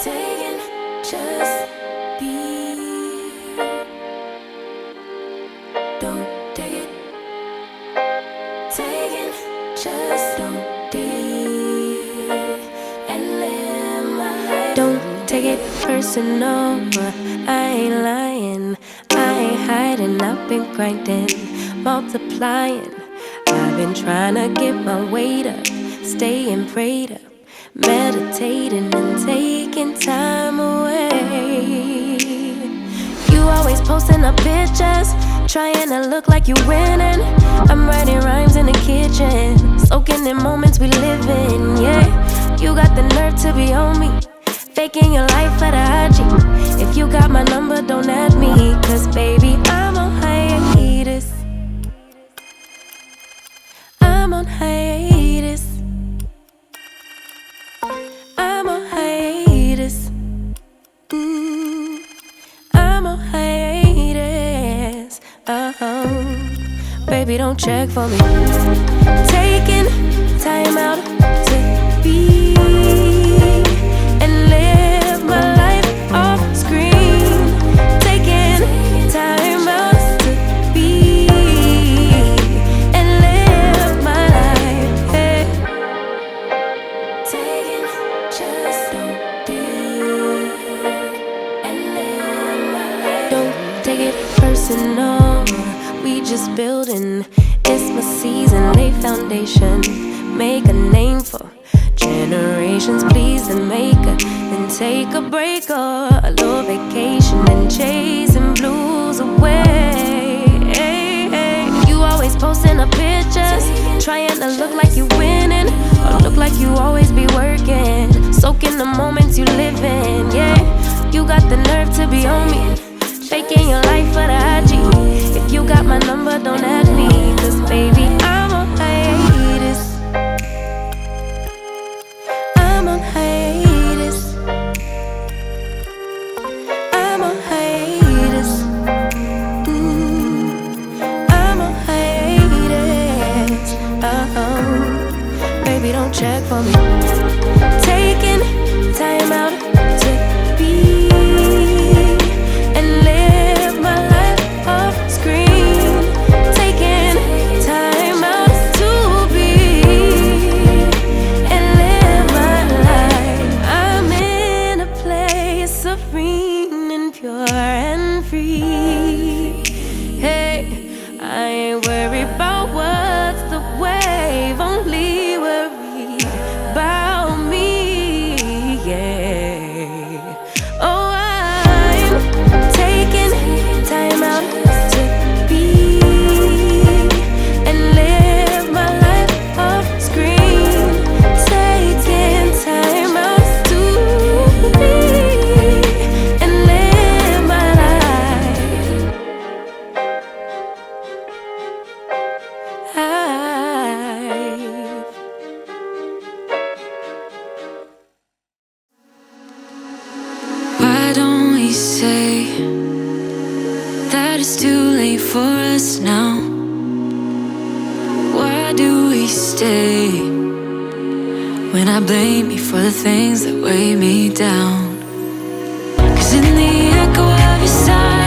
taking, just be. Don't take it. Taking, just don't deal and live my life. Don't take it personal. I ain't lying. I ain't hiding. I've been grinding, multiplying. I've been trying to get my weight up, staying prayed up, meditating and taking time away. You always posting up pictures, trying to look like you winning. I'm writing rhymes in the kitchen, soaking in moments we live in. Yeah, you got the nerve to be on me, faking your life for the IG. If you got my number, don't add me, cause baby, I'm on hiatus. I'm on hiatus. I'm on hiatus. I'm on hiatus. Baby, don't check for me. Taking time out to be and live my life off screen. Taking time out to be and live my life. Hey. Taking just don't deal and live my life. Don't take it personal. We just building. It's my season, lay foundation, make a name for generations. Please and make a, then take a break or a little vacation and chasing blues away. Hey, hey. You always posting up pictures, trying to look like you winning, or look like you always be working, soaking the moments you live in. Yeah, you got the nerve to be on me, faking your life for the IG. If you got my number, don't add me, cause baby, I'm on hiatus. I'm on hiatus. I'm on hiatus. I'm on hiatus. Baby, don't check for me. Taking time out to be and live my life off screen. Taking time out to be and live my life. I'm in a place serene and pure and free. Hey, I ain't worried about what's the wave, only worry about me. Yeah. Oh, I'm taking time out to be and live my life off screen. Taking time out to be and live my life. Why don't we say that it's too late for us now? Why do we stay when I blame you for the things that weigh me down? 'Cause in the echo of your silence,